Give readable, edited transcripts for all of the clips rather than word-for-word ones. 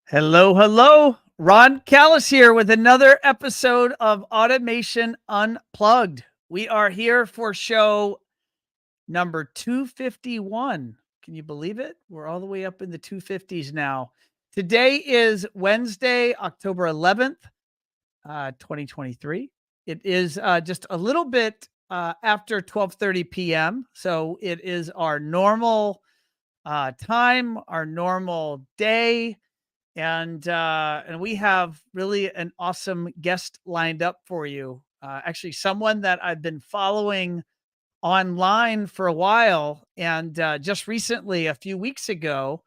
Hello, hello. Ron Callis here with another episode of Automation Unplugged. We are here for show number 251. Can you believe it? We're all the way up in the 250s now. Today is Wednesday, October 11th, 2023. It is just a little bit after 12:30 p.m. So it is our normal time, our normal day. And we have really an awesome guest lined up for you. Actually, someone that I've been following online for a while, and just recently, a few weeks ago,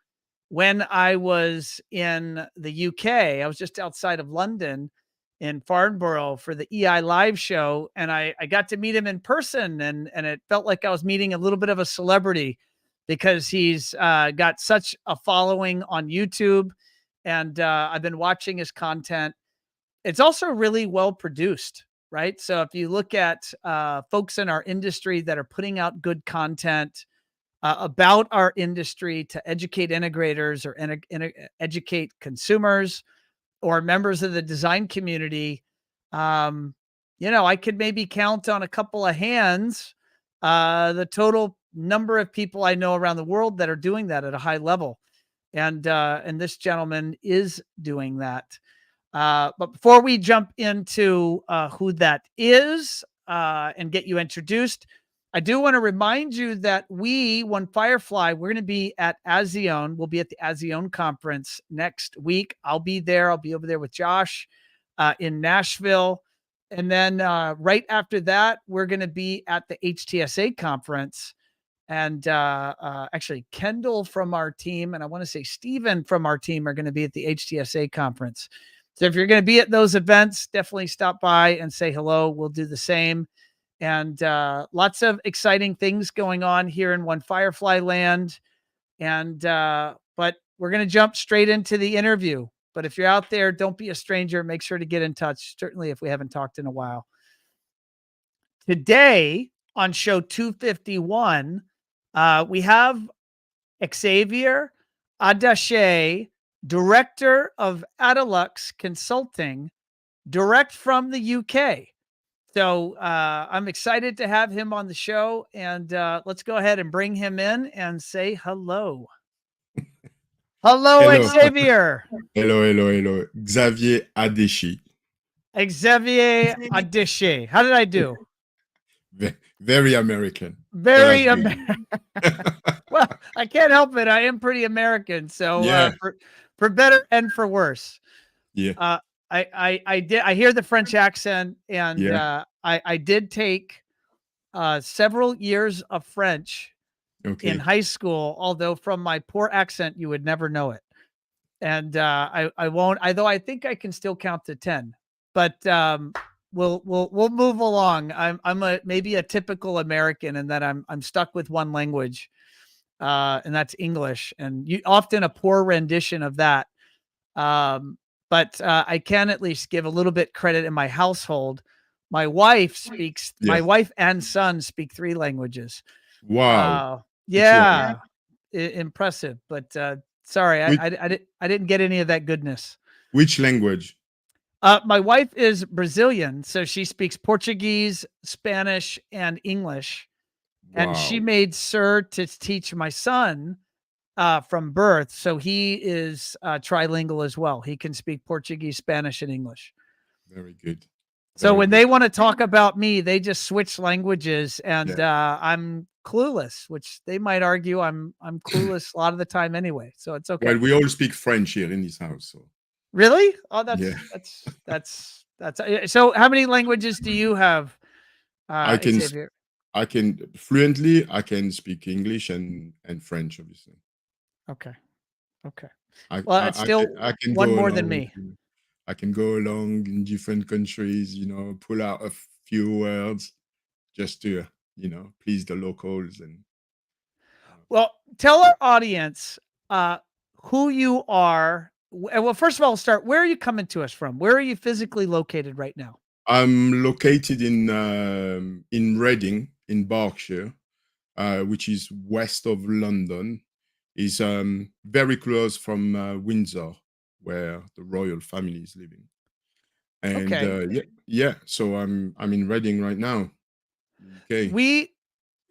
when I was in the UK, I was just outside of London in Farnborough for the EI Live show, and I got to meet him in person, and it felt like I was meeting a little bit of a celebrity because he's got such a following on YouTube, and I've been watching his content. It's also really well produced, right? So if you look at folks in our industry that are putting out good content about our industry to educate integrators or educate consumers or members of the design community, um, I could maybe count on a couple of hands the total number of people I know around the world that are doing that at a high level. And this gentleman is doing that. But before we jump into who that is and get you introduced, I do want to remind you that One Firefly, we're going to be at ASION. We'll be at the ASION conference next week. I'll be there. I'll be over there with Josh in Nashville. And then right after that, we're going to be at the HTSA conference. And actually, Kendall from our team, and I want to say Steven from our team are going to be at the HTSA conference. So if you're going to be at those events, definitely stop by and say hello. We'll do the same. And lots of exciting things going on here in One Firefly land. And but we're going to jump straight into the interview. But if you're out there, don't be a stranger. Make sure to get in touch, certainly if we haven't talked in a while. Today on show 251, we have Xavier Adechy, director of Adelux Consulting, direct from the UK. So I'm excited to have him on the show, and let's go ahead and bring him in and say hello. Hello, Hello. Xavier. Hello. Xavier Adechy. Xavier Adechy. How did I do? Very American. Very American. Well, I can't help it. I am pretty American, so Yeah. For better and for worse. Yeah. I hear the French accent, and Yeah. I did take several years of French in Okay. high school, although from my poor accent, you would never know it. And I won't, although I think I can still count to 10, but we'll move along. I'm maybe a typical American in that I'm stuck with one language, and that's English, and often a poor rendition of that. But I can at least give a little bit credit in my household. My wife and son speak 3 languages. Wow. Yeah, impressive. But sorry, I didn't get any of that goodness. Which language? My wife is Brazilian, so she speaks Portuguese, Spanish, and English. Wow. And she made sure to teach my son from birth. So he is trilingual as well. He can speak Portuguese, Spanish, and English. Very good. So when they want to talk about me, they just switch languages, and I'm clueless, which they might argue I'm clueless a lot of the time anyway. So it's okay. Well, we all speak French here in this house. So. Really? Oh, that's so how many languages do you have? I can Xavier? I can fluently speak English and French, obviously. Okay. Well, it's still I can one go more along, than me. I can go along in different countries, pull out a few words just to, please the locals. And Well, tell our audience who you are. Well, first of all, start. Where are you coming to us from? Where are you physically located right now? I'm located in Reading, in Berkshire, which is west of London. Is very close from Windsor. where the royal family is living. And Okay. yeah. So I'm in Reading right now, UK.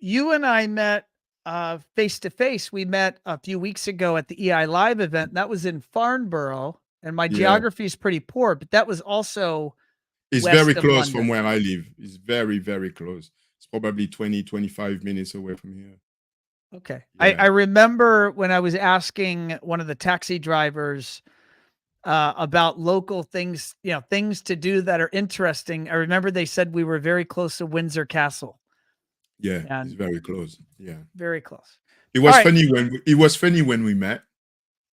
You and I met face to face. We met a few weeks ago at the EI Live event. And that was in Farnborough, and my Yeah, geography is pretty poor, but that was also it's very west of close from London. where I live. It's very, very close. It's probably 20-25 minutes away from here. Okay. I Yeah. remember when I was asking one of the taxi drivers about local things, things to do that are interesting. I remember they said we were very close to Windsor Castle, Yeah, it's and very close. Yeah. very close. It All was right. funny when we met,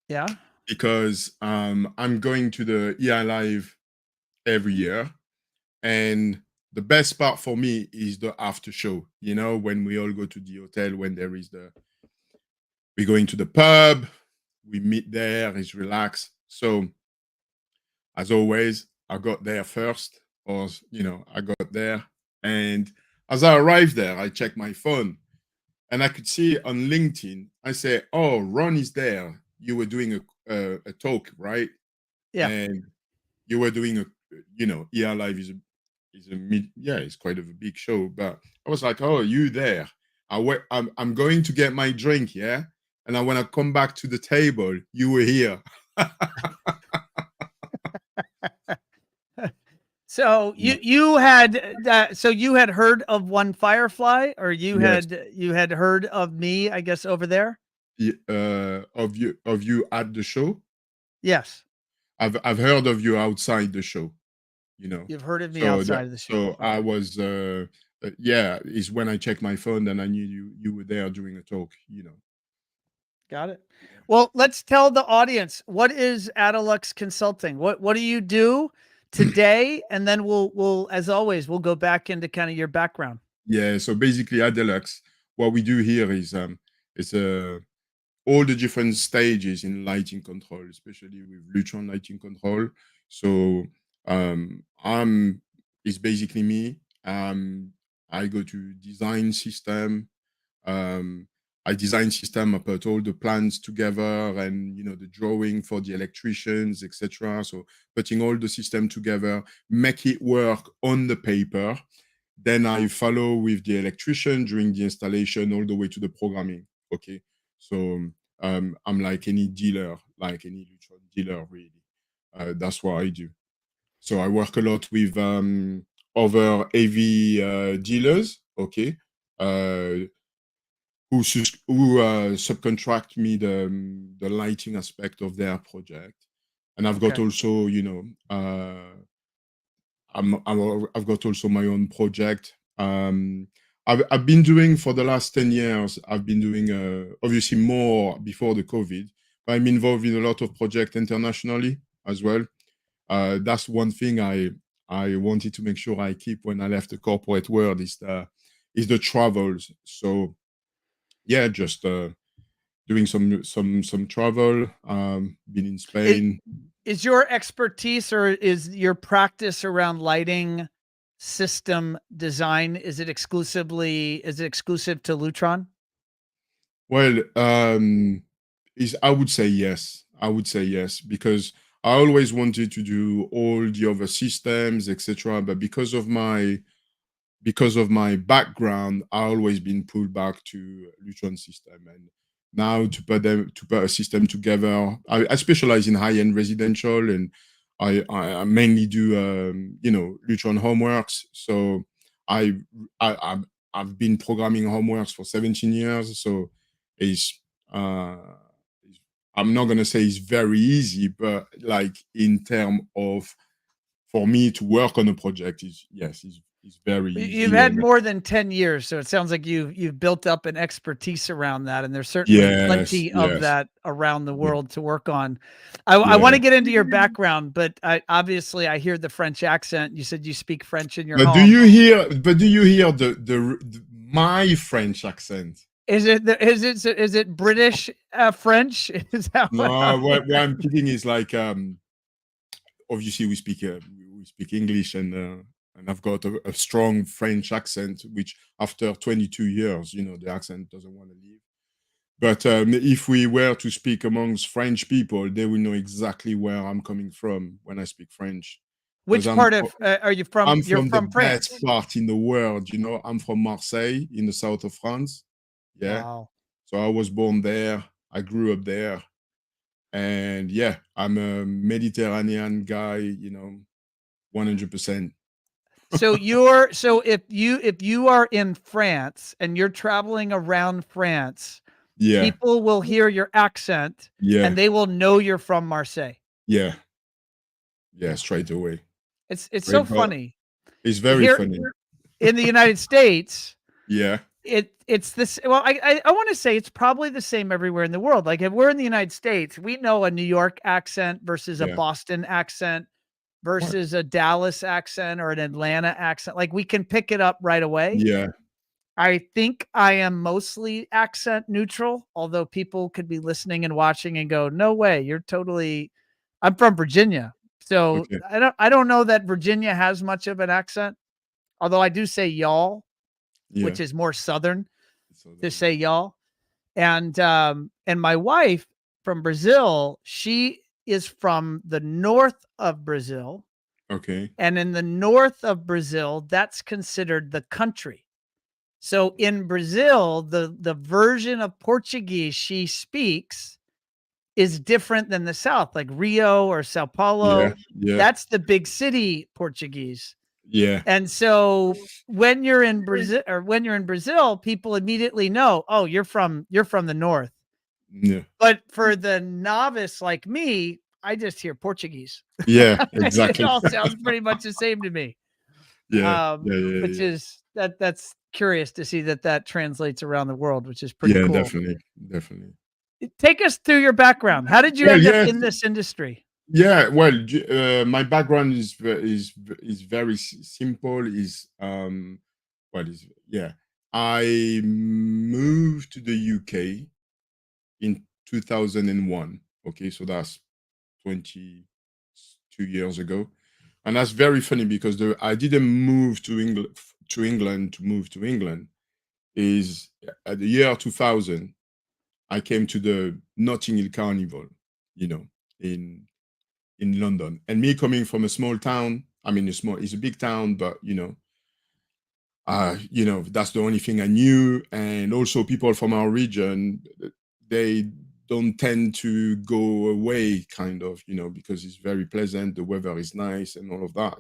Yeah. because I'm going to the EI Live every year, and the best part for me is the after show. When we all go to the hotel, when there is we go into the pub, we meet there, it's relaxed. So as always, I got there first, or I got there, and as I arrived there, I checked my phone, and I could see on LinkedIn. I say, "Oh, Ron is there. You were doing a talk, right?" Yeah. And you were doing ER Live yeah, it's quite of a big show. But I was like, "Oh, you there? I'm going to get my drink, yeah." And I when I come back to the table, you were here. So Yeah. you had that. So you had heard of One Firefly, or Yes. you had heard of me, I guess, over there. Of you at the show. Yes, I've heard of you outside the show. you know. you've heard of me So outside of the show. I Okay, was yeah, is when I checked my phone and I knew you were there doing a talk. got it. Yeah. Well, let's tell the audience, what is Adelux Consulting. What do you do today, and then we'll as always we'll go back into kind of your background. Yeah, so basically Adelux, what we do here is it's all the different stages in lighting control, especially with Lutron lighting control. So I'm it's basically me. I go to design system. Um, I design system. I put all the plans together, and the drawing for the electricians, etc. So putting all the system together, make it work on the paper. Then I follow with the electrician during the installation all the way to the programming. Okay. So I'm like any dealer, like any Lutron dealer, really. That's what I do. So I work a lot with other AV dealers, okay, uh, who subcontract me the lighting aspect of their project. And I've got Okay. also, I've got also my own project. I've been doing for the last 10 years, I've been doing obviously more before the COVID, but I'm involved in a lot of projects internationally as well. That's one thing I wanted to make sure I keep when I left the corporate world is the travels. So yeah, just doing some travel. Been in It, Spain. is your expertise, or is your practice around lighting system design, is it exclusive to Lutron? Well, is I would say yes. I would say yes because I always wanted to do all the other systems, etc. But because of my background, I always been pulled back to Lutron system, and now to put a system together. I specialize in high end residential, and I mainly do Lutron homeworks. So I I've been programming homeworks for 17 years. So it's uh, I'm not gonna say it's very easy, but like in terms of for me to work on a project is yes, is very You've easy. had And more than 10 years, so it sounds like you've built up an expertise around that, and there's certainly yes, plenty of yes, that around the yeah, world to work on. I yeah. wanna get into your background, but obviously, I hear the French accent. You said you speak French in your But do home. you hear? But do you hear my French accent? Is it British, French? Is that what No, I'm what hearing? I'm thinking is like obviously we speak English, and I've got a strong French accent, which after 22 years, the accent doesn't want to leave. But if we were to speak amongst French people, they will know exactly where I'm coming from when I speak French, because Which part of are you from? I'm You're from the from best France. part in the world. I'm from Marseille in the south of France. Yeah. Wow. So I was born there. I grew up there. And yeah, I'm a Mediterranean guy, 100%. So if you are in France and you're traveling around France, Yeah. people will hear your accent Yeah. and they will know you're from Marseille. Yeah. Yeah. Yeah. Straight away. It's so Right. But funny. it's very Here funny. in the United States, Yeah. it's this well, I want to say it's probably the same everywhere in the world. Like if we're in the United States, we know a New York accent versus a Yeah. Boston accent What? versus a Dallas accent or an Atlanta accent. Like we can pick it up right away. Yeah. I think I am mostly accent neutral, although people could be listening and watching and go, "No way, you're totally." I'm from Virginia, so Okay. I don't know that Virginia has much of an accent. Although I do say y'all, Yeah. which is more southern So to then, say y'all. And my wife from Brazil, she is from the north of Brazil. okay. And in the north of Brazil, that's considered the country. So in Brazil, the version of Portuguese she speaks is different than the South, like Rio or Sao Yeah. Paulo. Yeah. That's the big city Portuguese. Yeah. And so when you're in Brazil, people immediately know, oh, you're from the north. Yeah. But for the novice like me, I just hear Portuguese. Yeah. It Exactly. all sounds pretty much the same to me. Yeah. Yeah. Yeah. Which Yeah. is that's curious to see that translates around the world, which is pretty Yeah. cool. Definitely. Definitely. Take us through your background. How did you Well, end up yeah. in this industry? Yeah. Well, my background is very simple. Yeah. I moved to the UK in 2001. Okay, so that's 22 years ago. And that's very funny because I didn't move to England to move to England. Is at the year 2000, I came to the Notting Hill Carnival, you know, in in London. And me coming from a small town, I mean, it's a big town, but that's the only thing I knew. And also, people from our region, they don't tend to go away, kind of, because it's very pleasant, the weather is nice, and all of that.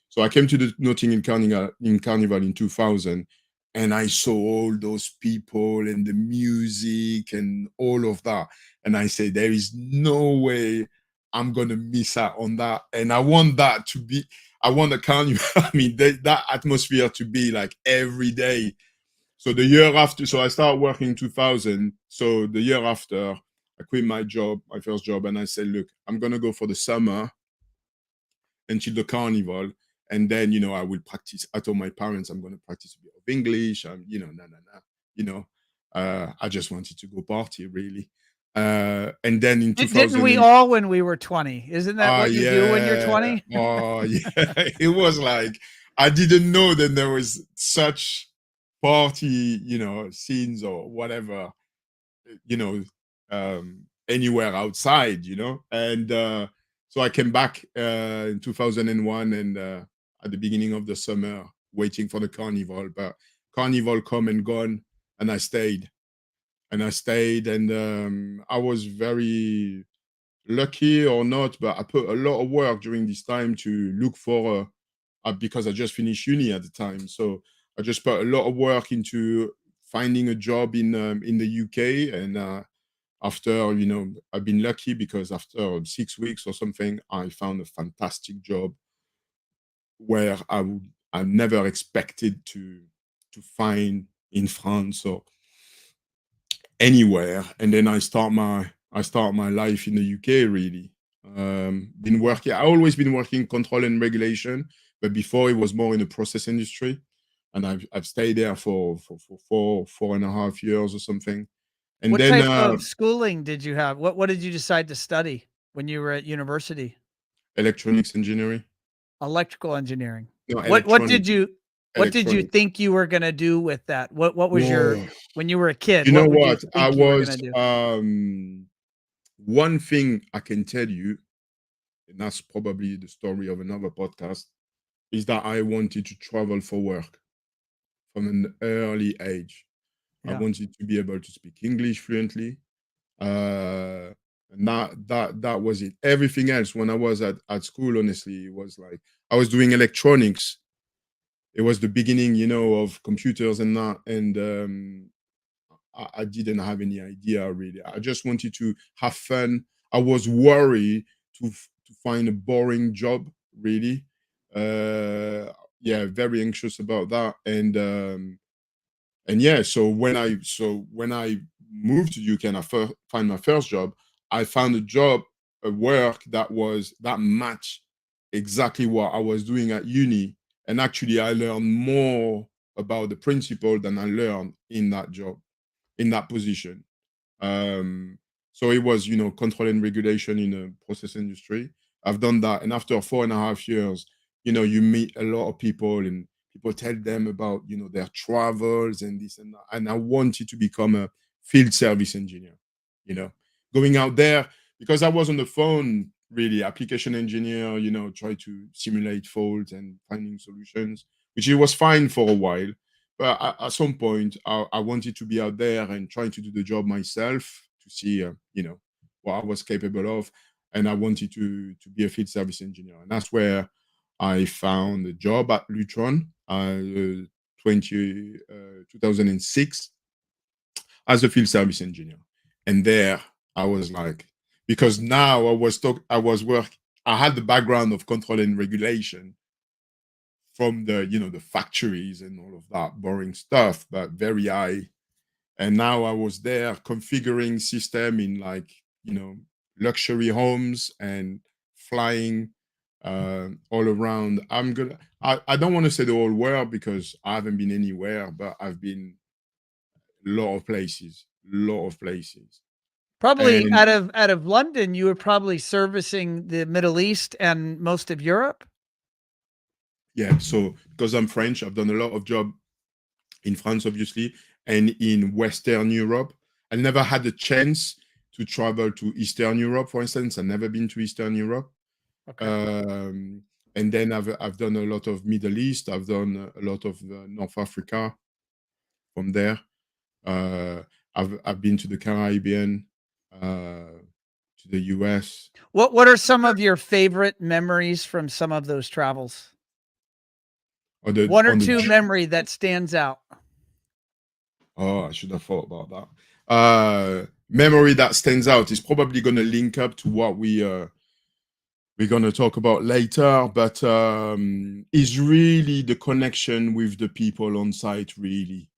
So I came to the Notting Hill Carnival in 2000, and I saw all those people and the music and all of that. And I said, there is no way I'm going to miss out on that. And I want that to be I want the carnival. I mean, that atmosphere to be like every day. So the year after, so I started working in 2000. So the year after, I quit my job, my first job, and I said, look, I'm gonna go for the summer until the carnival, and then I will practice. I told my parents I'm gonna practice a bit of English. Nah, nah, nah. You know, I just wanted to go party really. And then in Didn't 2000, we all when we were 20? Isn't that what you do when you're yeah. 20? Oh, yeah. It was like I didn't know that there was such party, scenes or whatever, you know, anywhere outside. And so I came back in 2001 and at the beginning of the summer, waiting for the carnival. But carnival come and gone, and I stayed. And I was very lucky or not, but I put a lot of work during this time to look for because I just finished uni at the time. So I just put a lot of work into finding a job in the UK. And after I've been lucky because after 6 weeks or something, I found a fantastic job where I never expected to find in France or anywhere. And then I start my life in the UK really. Been working. I always been working control and regulation, but before it was more in the process industry, and I've stayed there for 4.5 years or something. And What then type of schooling did you have? What did you decide to study when you were at university? electronics engineering. Electrical engineering. No, What did electronics. you What did you electronics. think you were gonna do with that? What was your Whoa. when you were a kid, You know what would you what? I think you were gonna was do? one thing I can tell you, and that's probably the story of another podcast, is that I wanted to travel for work from an early age. I Yeah. wanted to be able to speak English fluently. And that was it. Everything else when I was at school, honestly, it was like I was doing electronics. It was the beginning, of computers and that, and I didn't have any idea really. I just wanted to have fun. I was worried to find a boring job, really. Yeah, very anxious about that. And yeah, so when I moved to UK and I find my first job, I found a job, a work that matched exactly what I was doing at uni. And actually I learned more about the principle than I learned in that job, in that position. Um, so it was, control and regulation in a process industry. I've done that. And after 4.5 years, you meet a lot of people and people tell them about, their travels and this and that. And I wanted to become a field service engineer, you know, going out there because I was on the phone, really, application engineer, try to simulate faults and finding solutions, which it was fine for a while. But at some point, I wanted to be out there and trying to do the job myself to see, what I was capable of. And I wanted to be a field service engineer. And that's where I found a job at Lutron 2006 as a field service engineer. And there I was like, because now I had the background of control and regulation from the factories and all of that boring stuff, but very high. And now I was there configuring system in like luxury homes and flying all around. I don't want to say the whole world because I haven't been anywhere, but I've been a lot of places. Probably And out of London, you were probably servicing the Middle East and most of Europe? yeah, so because I'm French, I've done a lot of job in France, obviously, and in Western Europe. I never had the chance to travel to Eastern Europe, for instance. I've never been to Eastern Europe. Okay. Um, and then I've done a lot of Middle East. I've done a lot of North Africa from there. Uh, I've been to the Caribbean, to the US. What are some of your favorite memories from some of those travels? On the One or on the two memory that stands out. Oh, I should have thought about that. Memory that stands out is probably going to link up to what we're going to talk about later, but is really the connection with the people on site. Really,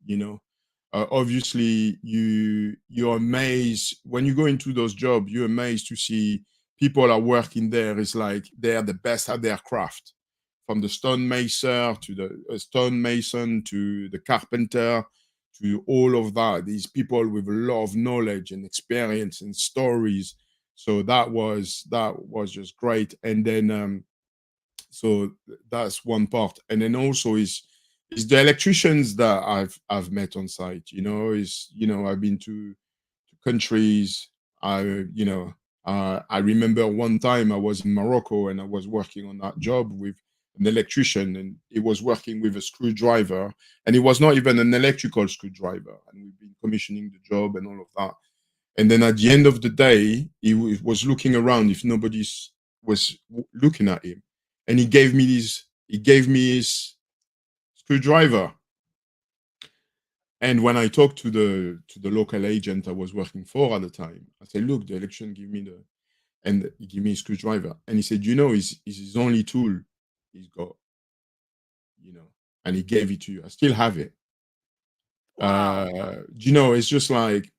obviously you're amazed when you go into those jobs. You're amazed to see people are working there. It's like they're the best at their craft, from the stonemason to the stonemason to the carpenter to all of that. These people with a lot of knowledge and experience and stories. So that was just great. And then so that's one part. And then also is the electricians that I've met on site. I've been to countries. I remember one time I was in Morocco and I was working on that job with an electrician, and he was working with a screwdriver, and it was not even an electrical screwdriver. And we've been commissioning the job and all of that. And then at the end of the day, he was looking around if nobody was looking at him, and he gave me his screwdriver. And when I talked to the local agent I was working for at the time, I said, "Look, the election give me and he gave me a screwdriver." And he said, "It's his only tool he's got, you know." And he gave it to you. I still have it. Wow. It's just like,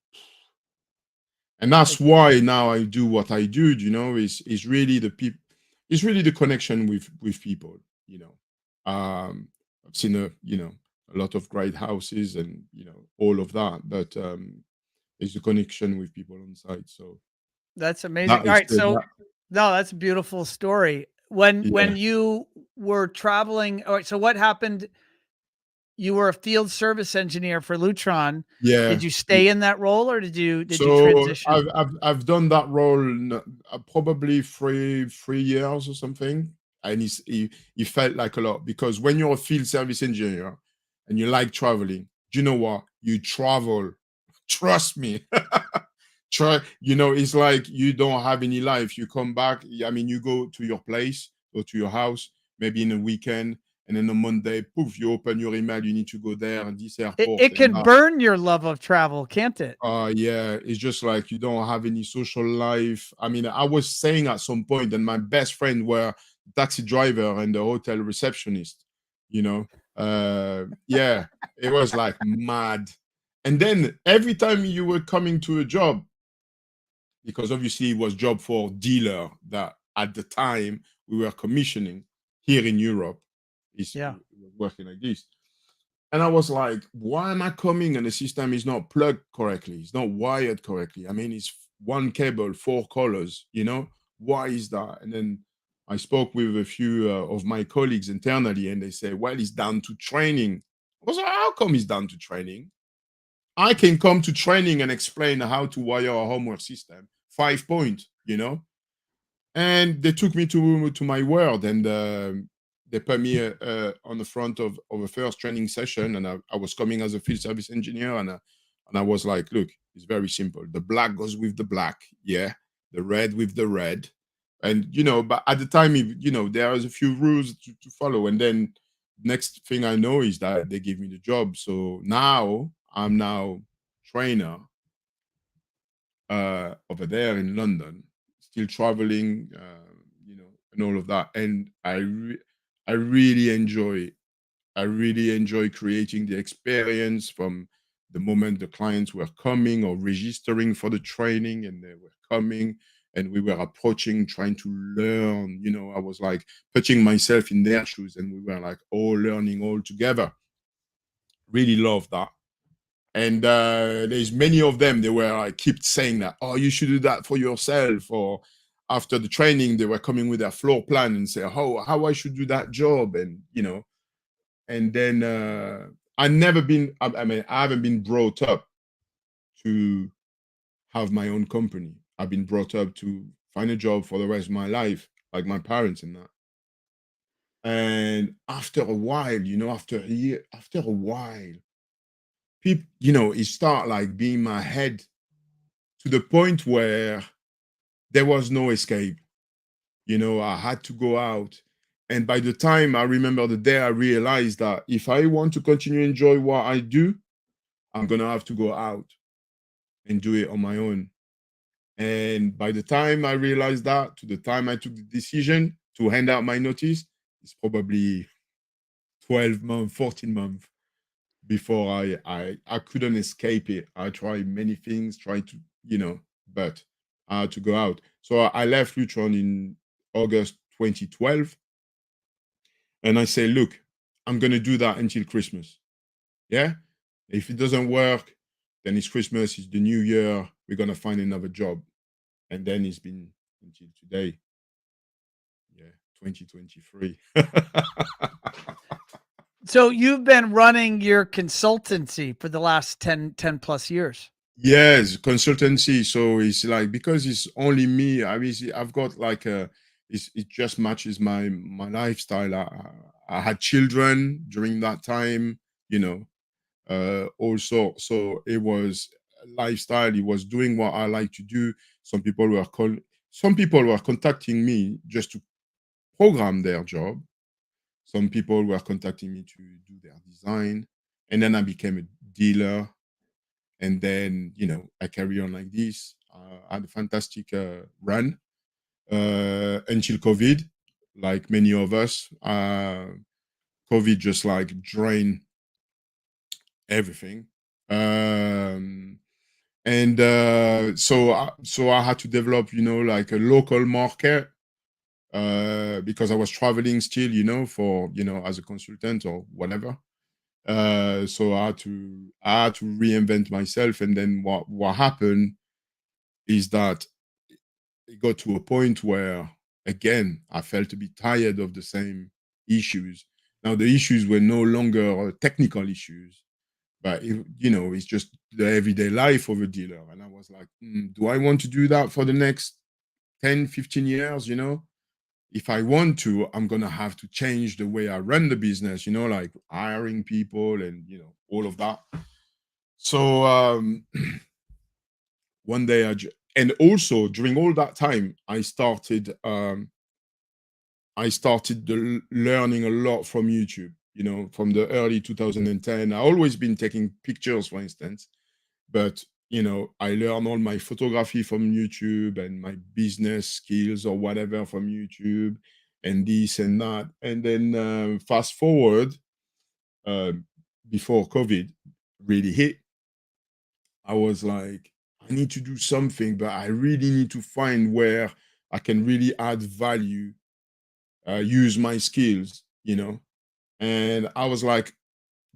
and that's why now I do what I do. Is really the people. It's really the connection with people. You know, I've seen a lot of great houses and all of that, but it's the connection with people on site. So That's amazing. that All is right, so no, that's a beautiful story. When yeah. you were traveling, all right, so what happened you were a field service engineer for Lutron. Yeah. Did you stay in that role, or did you So transition? I've done that role probably three years or something, and it felt like a lot because when you're a field service engineer and you like traveling, do you know what? You travel. Trust me. Try. It's like you don't have any life. You come back. I mean, you go to your place or to your house maybe in a weekend, and then on Monday, poof, you open your email. You need to go there and this airport It and can that. burn your love of travel, can't it? Yeah, it's just like you don't have any social life. I mean, I was saying at some point, and my best friend were the taxi driver and the hotel receptionist, you know. Yeah, it was like mad. And then every time you were coming to a job, because obviously it was job for dealer that at the time we were commissioning here in Europe, Yeah. it was working like this. And I was like, why am I coming and the system is not plugged correctly? It's not wired correctly. I mean, it's one cable, four colors, Why is that? And then I spoke with a few of my colleagues internally and they say, well, it's down to training. I was like, how come it's down to training? I can come to training and explain how to wire a homework system, 5 point. And they took me to my word and they put me on the front of a first training session and I was coming as a field service engineer and I was like, look, it's very simple. The black goes with the black, yeah, the red with the red. And but at the time, there was a few rules to follow. And then next thing I know is that they give me the job. So now I'm now trainer over there in London, still traveling, and all of that. And I really enjoy. I really enjoy creating the experience from the moment the clients were coming or registering for the training, and they were coming, and we were approaching, trying to learn. I was like putting myself in their shoes, and we were like all learning all together. Really love that. And there's many of them, they were like keep saying that, oh, you should do that for yourself. Or after the training they were coming with their floor plan and say, how I should do that job. And and then I mean, I haven't been brought up to have my own company. I've been brought up to find a job for the rest of my life, like my parents and that. And after a while, after a year, after a while, people, it start like being my head to the point where there was no escape. I had to go out. And by the time I remember the day I realized that if I want to continue to enjoy what I do, I'm going to have to go out and do it on my own. And by the time I realized that, to the time I took the decision to hand out my notice, it's probably 12 months, 14 months before I couldn't escape it. I tried many things, tried to, but I had to go out. So I left Lutron in August 2012. And I say, look, I'm gonna do that until Christmas. Yeah. If it doesn't work, then it's Christmas, it's the new year, we're gonna find another job. And then it's been until today. Yeah, 2023. So you've been running your consultancy for the last 10 plus years. Yes, consultancy. So it's like because it's only me. I mean, I've got like it just matches my lifestyle. I had children during that time, also. So it was a lifestyle. It was doing what I like to do. Some people were contacting me just to program their job. Some people were contacting me to do their design, and then I became a dealer. And then I carry on like this. I had a fantastic run until COVID, like many of us. COVID just like drained everything, and so I had to develop, like a local market because I was traveling still, for as a consultant or whatever. So I had to reinvent myself, and then what happened is that it got to a point where again I felt a bit tired of the same issues. Now the issues were no longer technical issues, but it's just the everyday life of a dealer. And I was like, do I want to do that for the next 10, 15 years? If I want to, I'm going to have to change the way I run the business, like hiring people and, all of that. So one day and also during all that time, I started learning a lot from YouTube, from the early 2010. I always been taking pictures, for instance, but I learned all my photography from YouTube and my business skills or whatever from YouTube and this and that. And then fast forward, uh, before COVID really hit, I was like, I need to do something, but I really need to find where I can really add value, use my skills, And I was like,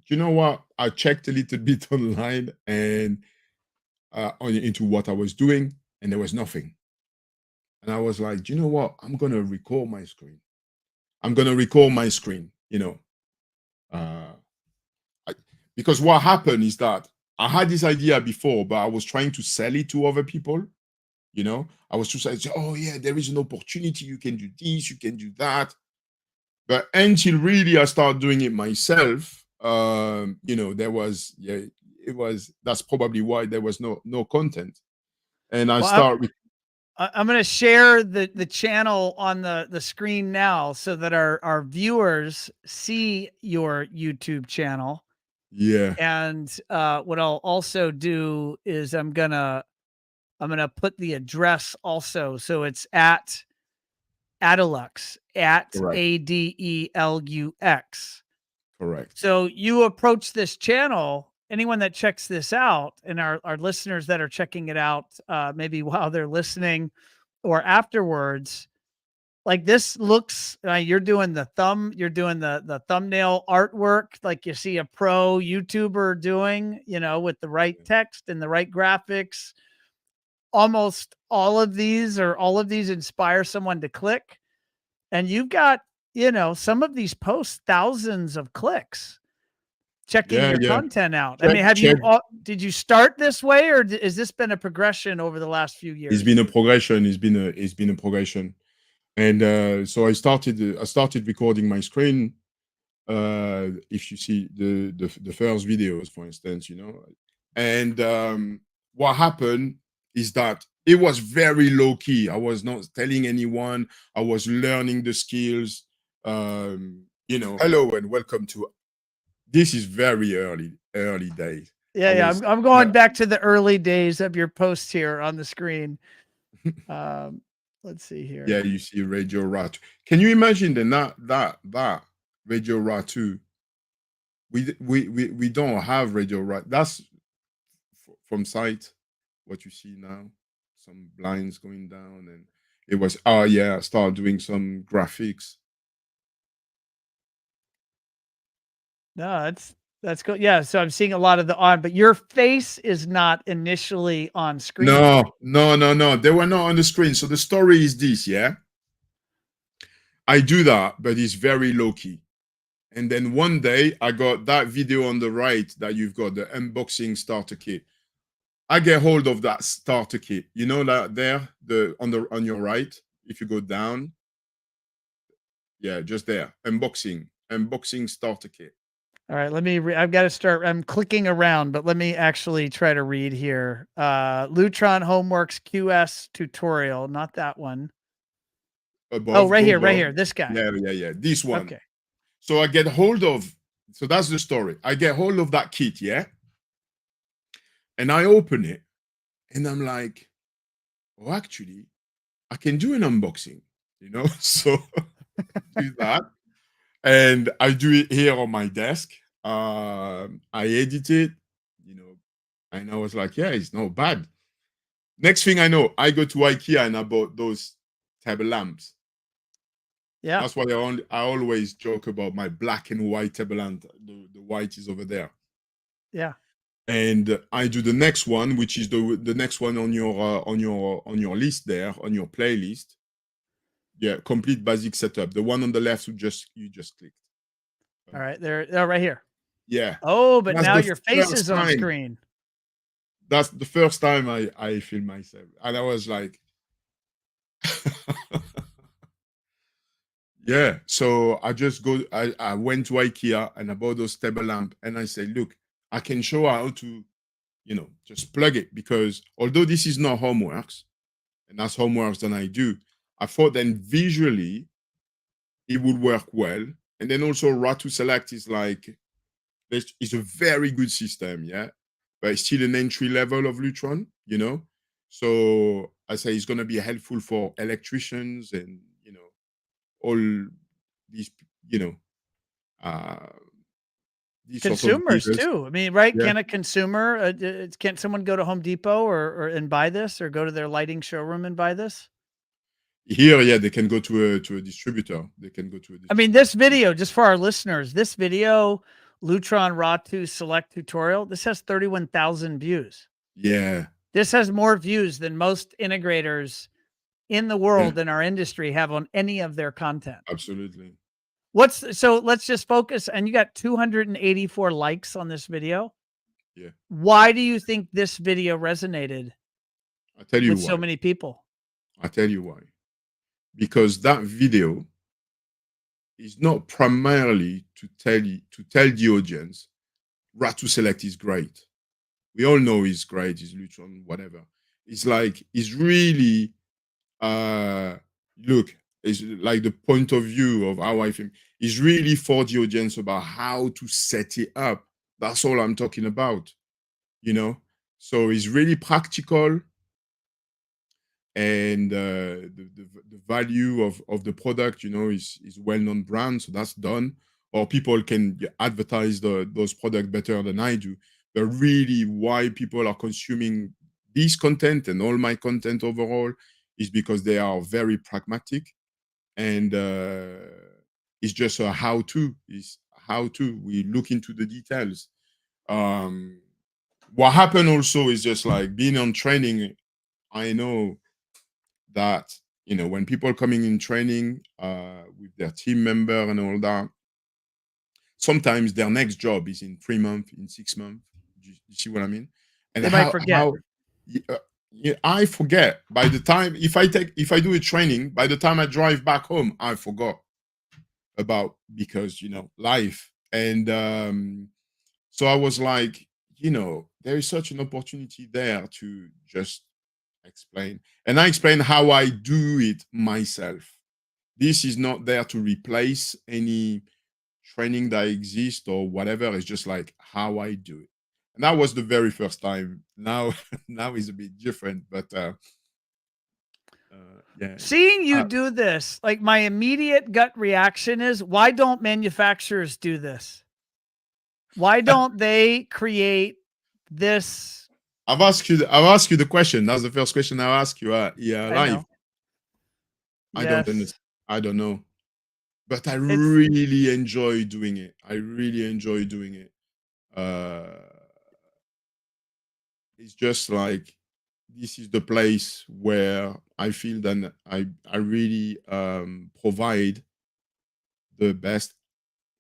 you know what? I checked a little bit online and into what I was doing, and there was nothing. And I was like, you know what? I'm gonna record my screen. I'm gonna record my screen. Uh, because what happened is that I had this idea before, but I was trying to sell it to other people. I was just like, oh yeah, there is an opportunity. You can do this, you can do that. But until really I started doing it myself, there was that's probably why there was no content. And I Well, start I'm going to share the channel on the screen now so that our viewers see your YouTube channel. yeah, And what I'll also do is I'm gonna put the address also, so it's at Adelux, at correct, Adelux. correct. So you approach this channel. Anyone that checks this out, and our listeners that are checking it out, maybe while they're listening or afterwards, like this looks. You're doing the thumbnail artwork, like you see a pro YouTuber doing, with the right text and the right graphics. Almost all of these inspire someone to click, and you've got some of these posts thousands of clicks checking Yeah, your yeah. content out. I Check, mean, check. did you start this way, or has this been a progression over the last few It's years? been a progression. It's been a progression. And so I started recording my screen. If you see the first videos, for instance, and what happened is that it was very low key. I was not telling anyone. I was learning the skills. Hello and welcome to. This is very early days. I Yeah. was. I'm going back to the early days of your posts here on the screen. Um, let's see Yeah, here. you see Radio Rat. Can you imagine that Radio Ratu? We don't have Radio Rat. That's from site. What you see now, some blinds going down, and it was yeah. I started doing some graphics. No, that's cool. Yeah, so I'm seeing a lot of the but your face is not initially on screen. No. They were not on the screen. So the story is this, yeah. I do that, but it's very low key. And then one day I got that video on the right that you've got, the unboxing starter kit. I get hold of that starter kit. You know that there, on your right, if you go down. Yeah, just there. Unboxing starter kit. All right, let me I've got to start. I'm clicking around, but let me actually try to read here. Lutron Homeworks QS tutorial, not that one. Oh, Above, right go here, right above. here. This guy. Yeah. This one. Okay. So I get hold of, so that's the story. I get hold of that kit, yeah? And I open it and I'm like, oh, actually, I can do an unboxing, So do that. And I do it here on my desk. I edit it, and I was like, yeah, it's not bad. Next thing I know, I go to IKEA and I bought those table lamps. Yeah. That's why I always joke about my black and white table lamp. The white is over there. Yeah. And I do the next one, which is the next one on your list there, on your playlist. Yeah, complete basic setup. The one on the left you just clicked. All right, they're right here. Yeah. Oh, but That's now the your face first is on time. screen. That's the first time I filmed myself, and I was like, yeah. So I went to IKEA and I bought those table lamp, and I said, look, I can show how to, just plug it, because although this is not homeworks, and that's homeworks that I do, I thought then visually it would work well. And then also Ratu Select is like, it's a very good system, yeah, but it's still an entry level of Lutron. So I say it's going to be helpful for electricians and all these you know uh these sort of Consumers users. too. I mean, right? Yeah, Can a consumer, can someone go to Home Depot or and buy this, or go to their lighting showroom and buy this? here, yeah, they can go to a distributor. They can go to a I mean, distributor. this video, just for our listeners, this video, Lutron Ratu Select Tutorial, this has 31,000 views. Yeah, This has more views than most integrators in the yeah, world in our industry have on any of their content. absolutely. So let's just focus. And you got 284 likes on this video. Yeah, Why do you think this video resonated I tell you with so why. many people? I tell you why. Because that video is not primarily to tell the audience Ratu Select is great. We all know he's great, he's Lutron, whatever. It's like it's really look, it's like the point of view of how I think is really for the audience about how to set it up. That's all I'm talking about, you know. So it's really practical, and the value of the product, is well-known brand, so that's done. Or people can advertise those products better than I do. But really, why people are consuming this content and all my content overall is because they are very pragmatic, and it's just a how-to. Is how-to. We look into the details. Um, what happened also is just like being on training. I know that when people are coming in training with their team member and all that, sometimes their next job is in 3 months, in 6 months. You see what I mean? And They might forget. I forget. By the time, if I do a training, by the time I drive back home, I forgot about, because life. And so I was like, there is such an opportunity there to just explain. And I explain how I do it myself. This is not there to replace any training that exists or whatever. It's just like how I do it. And that was the very first time. Now, now is a bit different, but yeah. Seeing you Uh, do this, like, my immediate gut reaction is, why don't manufacturers do this? Why don't they create this? I've asked you the question. That's the first question I'll ask you. Yeah, I live. know. I don't Yes. understand. I don't know, but I It's really enjoy doing it. I really enjoy doing it. Uh, it's just like this is the place where I feel that I really provide the best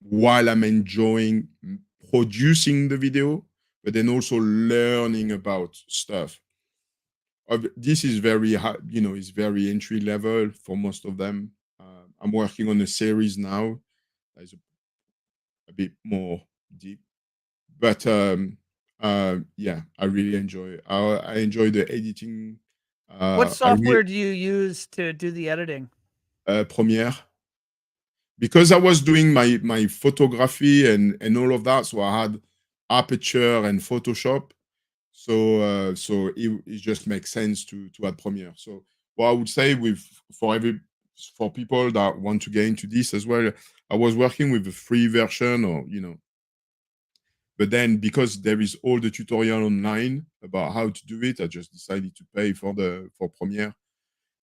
while I'm enjoying producing the video, but then also learning about stuff. This is very hard, it's very entry level for most of them. I'm working on a series now that is a bit more deep, but yeah, I really enjoy it. I enjoy the editing. What I really software do you use to do the editing? Premiere, because I was doing my photography and all of that, so I had Aperture and Photoshop. So it just makes sense to add Premiere. So what I would say for people that want to get into this as well, I was working with a free version, or but then because there is all the tutorial online about how to do it, I just decided to pay for Premiere.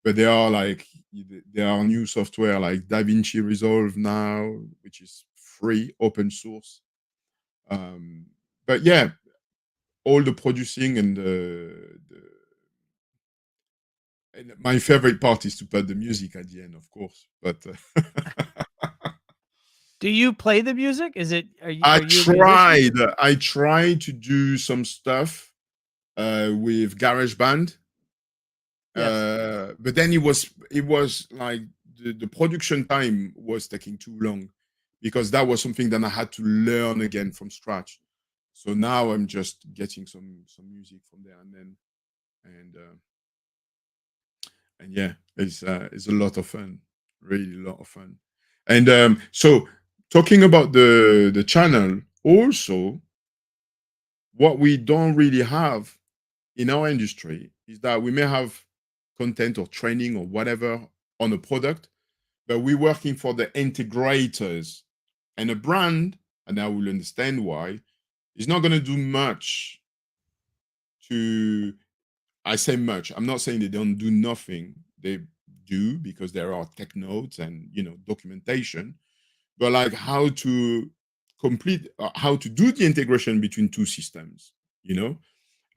But there are new software like DaVinci Resolve now, which is free, open source. Um, but yeah, all the producing and my favorite part is to put the music at the end, of course. But Do you play the music? Is it are I you a musician? tried to do some stuff with GarageBand, Yes. but then it was like the production time was taking too long because that was something that I had to learn again from scratch. So now I'm just getting some music from there and then, and yeah, it's a lot of fun, really a lot of fun. And so talking about the channel, also what we don't really have in our industry is that we may have content or training or whatever on a product, but we're working for the integrators and a brand, and I will understand why, is not going to do much to, I say much, I'm not saying they don't do nothing. They do, because there are tech notes and, documentation, but like how to complete, how to do the integration between two systems,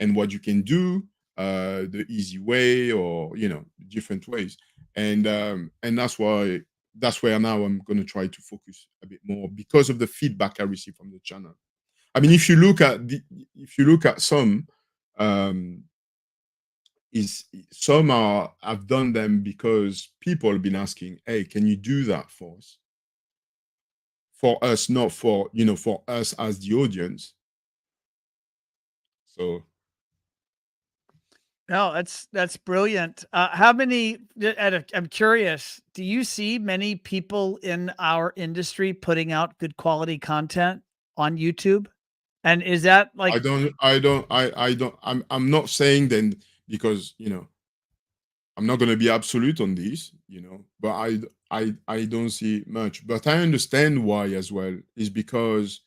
and what you can do the easy way, or different ways. And that's where now I'm going to try to focus a bit more, because of the feedback I receive from the channel. I mean, if you look at some, um is some are, I've done them because people have been asking, hey, can you do that for us, not for, for us as the audience. So No, that's brilliant. How many? I'm curious. Do you see many people in our industry putting out good quality content on YouTube? And is that like, I'm not saying then, because I'm not going to be absolute on this, but I don't see much. But I understand why as well, is because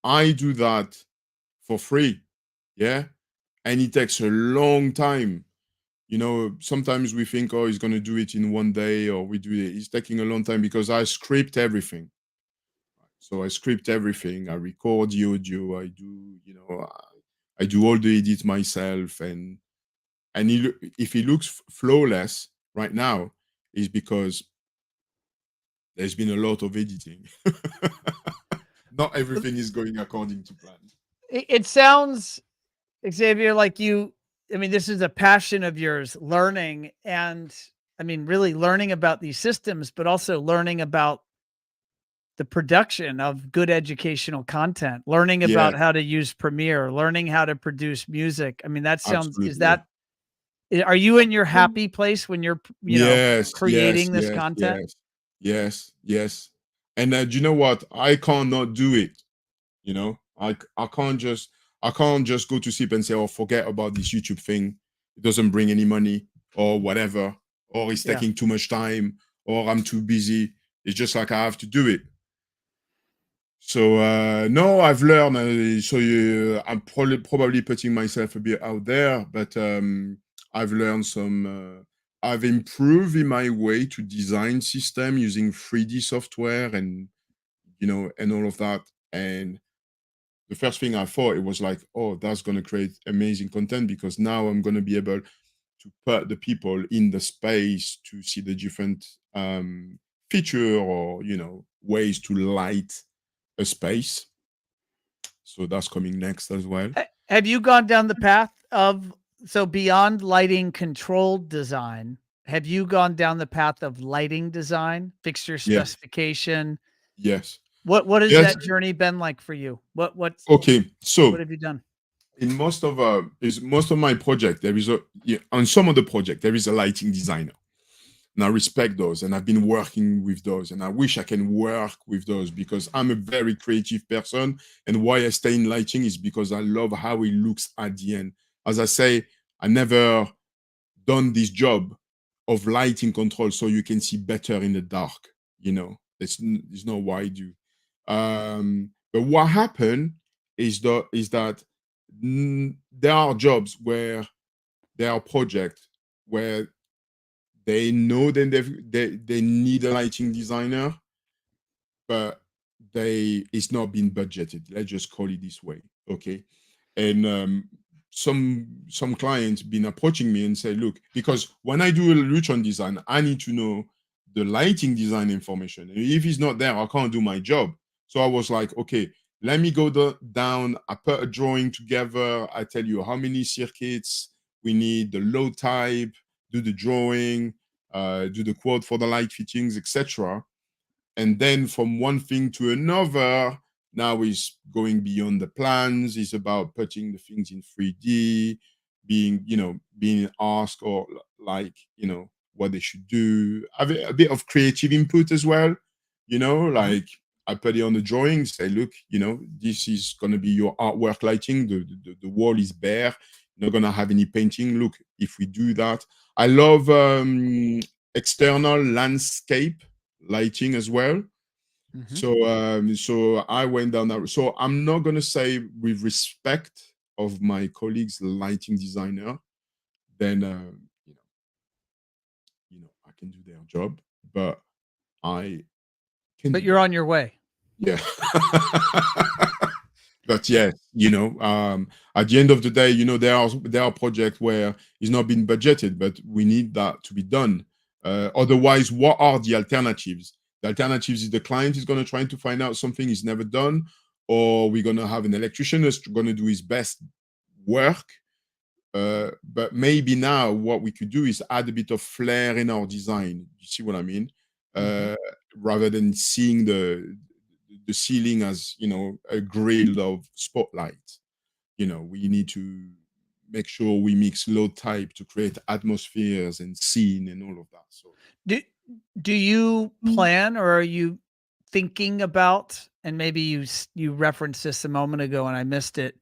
I do that for free. Yeah. And it takes a long time. Sometimes we think, oh, he's going to do it in one day, or we do it. It's taking a long time because I script everything. So I script everything. I record the audio. I do all the edit myself, and if it looks flawless right now, is because there's been a lot of editing. Not everything is going according to plan. it sounds, Xavier, like I mean, this is a passion of yours, learning, and I mean, really learning about these systems, but also learning about the production of good educational content, learning Yeah, about how to use Premiere, learning how to produce music. I mean, that sounds, absolutely. are you in your happy place when you're, Yes, yes, creating this yes, content? yes, yes, yes. And do you know what? I can't not do it. I can't just go to sleep and say, oh, forget about this YouTube thing. It doesn't bring any money, or whatever, or it's Yeah. taking too much time, or I'm too busy. It's just like I have to do it. So no, I've learned. I'm probably putting myself a bit out there, but I've learned some. I've improved in my way to design system using 3D software, and and all of that. And the first thing I thought, it was like, oh, that's going to create amazing content, because now I'm going to be able to put the people in the space to see the different feature, or ways to light a space. So that's coming next as well. Have you gone down the path of, so beyond lighting controlled design, have you gone down the path of lighting design, fixture Yes, specification? yes, What has yes. that journey been like for you? Okay, What so have you done? in most of my project, there is on some of the project there is a lighting designer, and I respect those, and I've been working with those, and I wish I can work with those, because I'm a very creative person, and why I stay in lighting is because I love how it looks at the end. As I say, I never done this job of lighting control so you can see better in the dark. It's not what I do. But what happened is that there are jobs where there are projects where they know that they need a lighting designer, but it's not been budgeted. Let's just call it this way, okay? And some clients been approaching me and say, look, because when I do a Lutron design, I need to know the lighting design information. And if it's not there, I can't do my job. So I was like, okay, let me go down. I put a drawing together. I tell you how many circuits we need, the load type, do the drawing, do the quote for the light fittings, etc. And then from one thing to another, now is going beyond the plans. It's about putting the things in 3D, being asked or like, what they should do. Have a bit of creative input as well. Like I put it on the drawing, say, look, this is going to be your artwork lighting. The wall is bare. Not going to have any painting. Look, if we do that. I love external landscape lighting as well. So I went down that. So I'm not going to say with respect of my colleagues, lighting designer, then, I can do their job, but I can. But you're on your way. Yeah. But yeah, at the end of the day, there are projects where it's not been budgeted, but we need that to be done. Otherwise, what are the alternatives? The alternatives is the client is going to try to find out something he's never done, or we're going to have an electrician who's going to do his best work. But maybe now what we could do is add a bit of flair in our design. You see what I mean? Rather than seeing the ceiling as a grill of spotlight. We need to make sure we mix load type to create atmospheres and scene and all of that. So do you plan, or are you thinking about, and maybe you referenced this a moment ago and I missed it,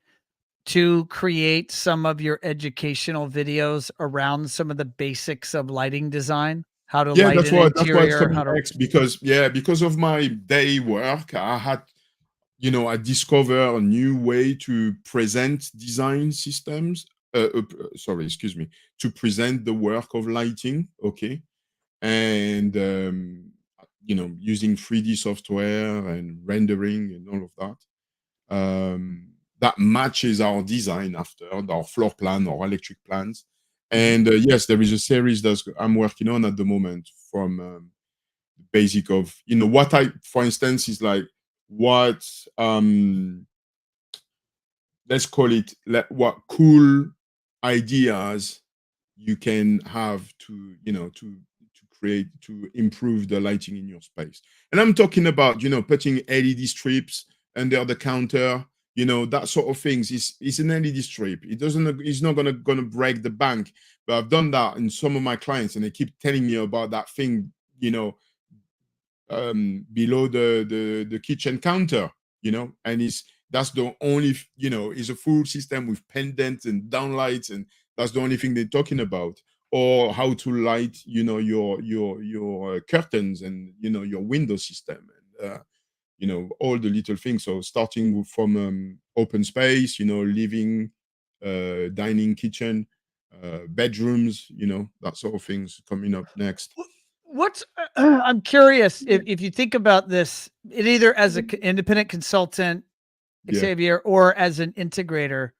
to create some of your educational videos around some of the basics of lighting design? How to light an interior, coming next, because of my day work, I had, I discover a new way to present design systems. To present the work of lighting. Okay. And, using 3D software and rendering and all of that. That matches our design after our floor plan or electric plans. And yes, there is a series that I'm working on at the moment from the basic of, what for instance, is like what, let's call it, what cool ideas you can have to, create, to improve the lighting in your space. And I'm talking about, putting LED strips under the counter, that sort of things. Is an LED strip. It's not gonna break the bank. But I've done that in some of my clients, and they keep telling me about that thing, below the kitchen counter, and that's the only, is a full system with pendants and downlights, and that's the only thing they're talking about. Or how to light, your curtains and your window system, and all the little things. So starting from open space, living, dining, kitchen, bedrooms, that sort of things coming up next. What's I'm curious if you think about this, it either as an independent consultant, Xavier, or as an integrator.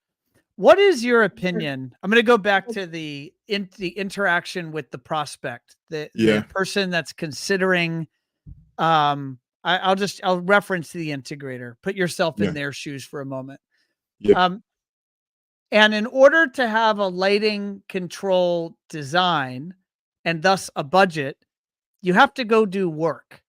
What is your opinion? I'm going to go back to the interaction with the prospect, the person that's considering. I'll reference the integrator. Put yourself in their shoes for a moment. And in order to have a lighting control design and thus a budget, you have to go do work.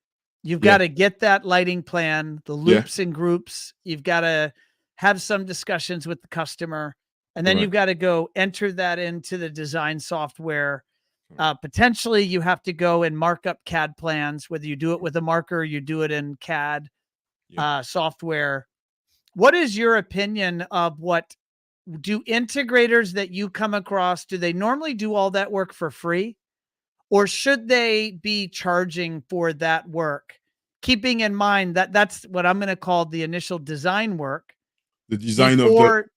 You've got to get that lighting plan, the loops and groups. You've got to have some discussions with the customer, and then you've got to go enter that into the design software. Potentially you have to go and mark up CAD plans, whether you do it with a marker or you do it in CAD software. What is your opinion of do integrators that you come across, do they normally do all that work for free? Or should they be charging for that work? Keeping in mind that that's what I'm going to call the initial design work. The design before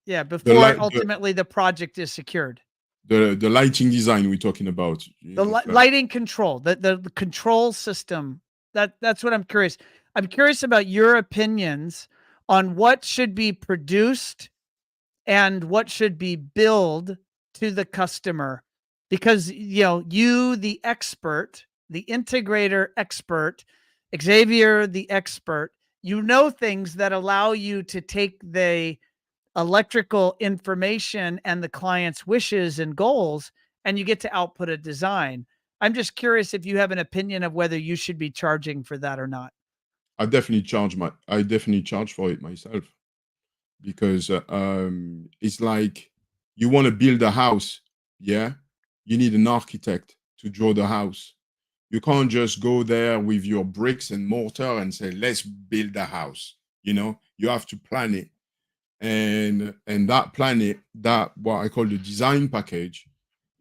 ultimately the project is secured. The lighting design we're talking about. The lighting control, the control system. That's what I'm curious. I'm curious about your opinions on what should be produced and what should be billed to the customer. Because, you, the expert, the integrator expert, Xavier, the expert, you know things that allow you to take the electrical information and the client's wishes and goals, and you get to output a design. I'm just curious if you have an opinion of whether you should be charging for that or not. I definitely charge for it myself, because it's like, you want to build a house, yeah? You need an architect to draw the house. You can't just go there with your bricks and mortar and say, let's build a house. You have to plan it. And that planet, that what I call the design package,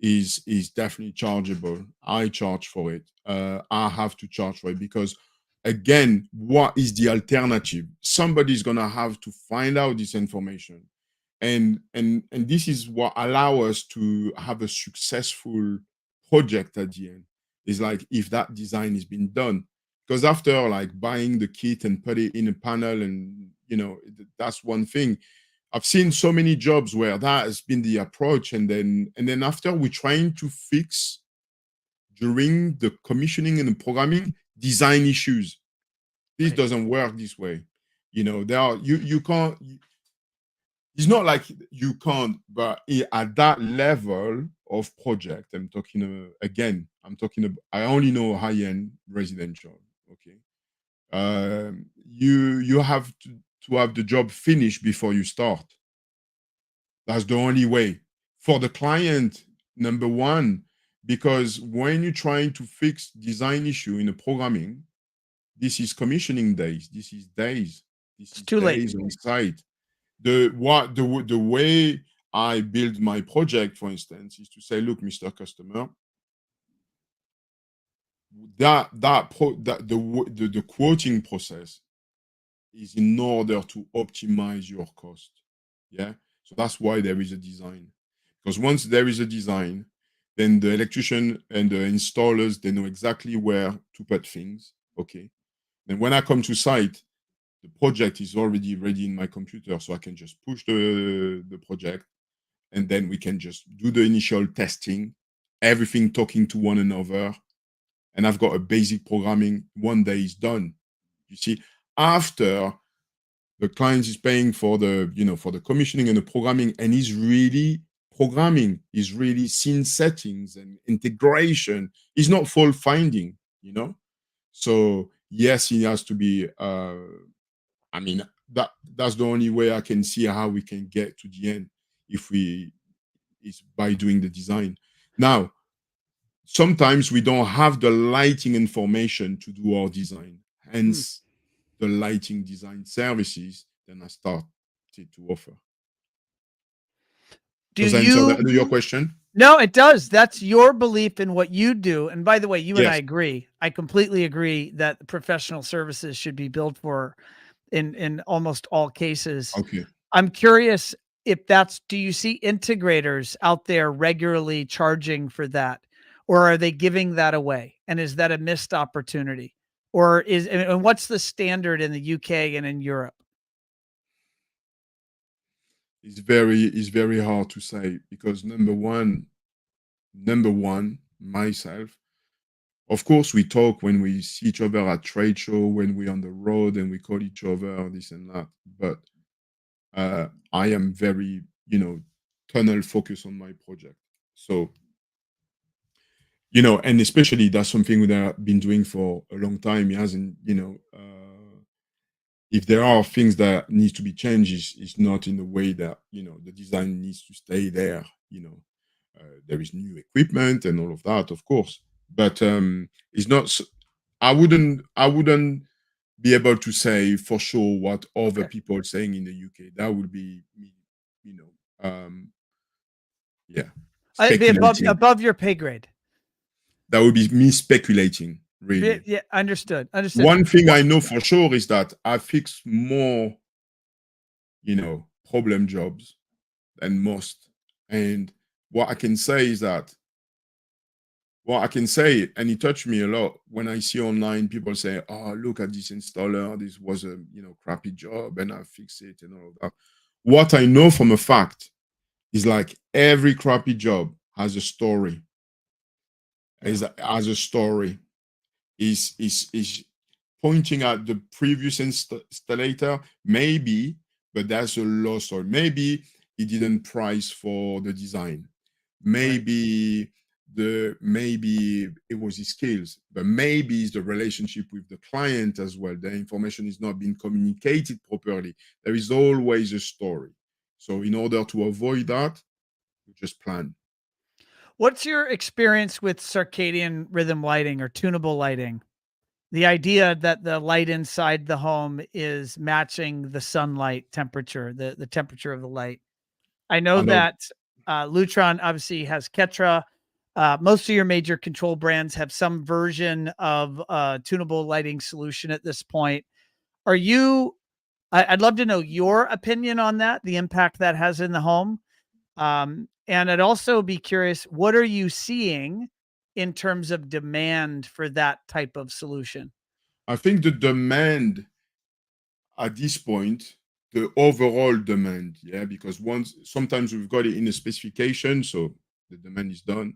is definitely chargeable. I charge for it. I have to charge for it because, again, what is the alternative? Somebody's gonna have to find out this information, and this is what allow us to have a successful project at the end. Is like, if that design has been done, because after, like, buying the kit and put it in a panel, and that's one thing. I've seen so many jobs where that has been the approach, and then after, we're trying to fix, during the commissioning and the programming, design issues. This Right. doesn't work this way. There are, you can't. It's not like you can't, but at that level of project, I'm talking again. I only know high end residential. Okay, you have to have the job finished before you start. That's the only way for the client, number one, because when you're trying to fix design issue in a programming, this is commissioning days. This is days. This It's is too late. days on site. The way I build my project, for instance, is to say, look, Mr. Customer, the quoting process is in order to optimize your cost. Yeah. So that's why there is a design. Because once there is a design, then the electrician and the installers, they know exactly where to put things. Okay. Then when I come to site, the project is already ready in my computer, so I can just push the project, and then we can just do the initial testing, everything talking to one another, and I've got a basic programming. One day is done. You see, after the client is paying for the commissioning and the programming, and he's really programming, is really scene settings and integration. He's not fault finding. So yes, he has to be. I mean, that's the only way I can see how we can get to the end, if we is by doing the design. Now, sometimes we don't have the lighting information to do our design, Hmm. hence the lighting design services. Then I started to offer. Do Does that answer you? your question? No, it does. That's your belief in what you do. And by the way, you and I Yes. agree. I completely agree that professional services should be billed for in almost all cases. Okay. I'm curious if do you see integrators out there regularly charging for that, or are they giving that away? And is that a missed opportunity? Or and what's the standard in the UK and in Europe? It's very hard to say, because number one, myself. Of course, we talk when we see each other at trade show, when we're on the road, and we call each other this and that. But I am very, tunnel focused on my project. So, and especially that's something that I've been doing for a long time. It hasn't, if there are things that needs to be changed, it's not in the way that, the design needs to stay there. There is new equipment and all of that, of course, but it's not. I wouldn't be able to say for sure what other Okay. people are saying in the UK. That would be me, you know, yeah, It'd be speculating. above your pay grade. That would be me speculating, Yeah, really. yeah, understood. Understood. One thing What? I know for sure is that I fix more, problem jobs than most. And what I can say is that, and it touched me a lot when I see online people say, "Oh, look at this installer. This was a crappy job, and I fix it and all of that." What I know from a fact is, like, every crappy job has a story. Yeah. Has a story. Is pointing at the previous installator, maybe, but that's a loss, or maybe he didn't price for the design. Maybe maybe it was his skills, but maybe it's the relationship with the client as well. The information is not being communicated properly. There is always a story. So in order to avoid that, we just plan. What's your experience with circadian rhythm lighting or tunable lighting? The idea that the light inside the home is matching the sunlight temperature, the temperature of the light. I know I love that Lutron obviously has Ketra. Most of your major control brands have some version of a tunable lighting solution at this point. Are you, I'd love to know your opinion on that, the impact that has in the home. And I'd also be curious, what are you seeing in terms of demand for that type of solution? I think the demand at this point, the overall demand, yeah, because sometimes we've got it in a specification, so the demand is done.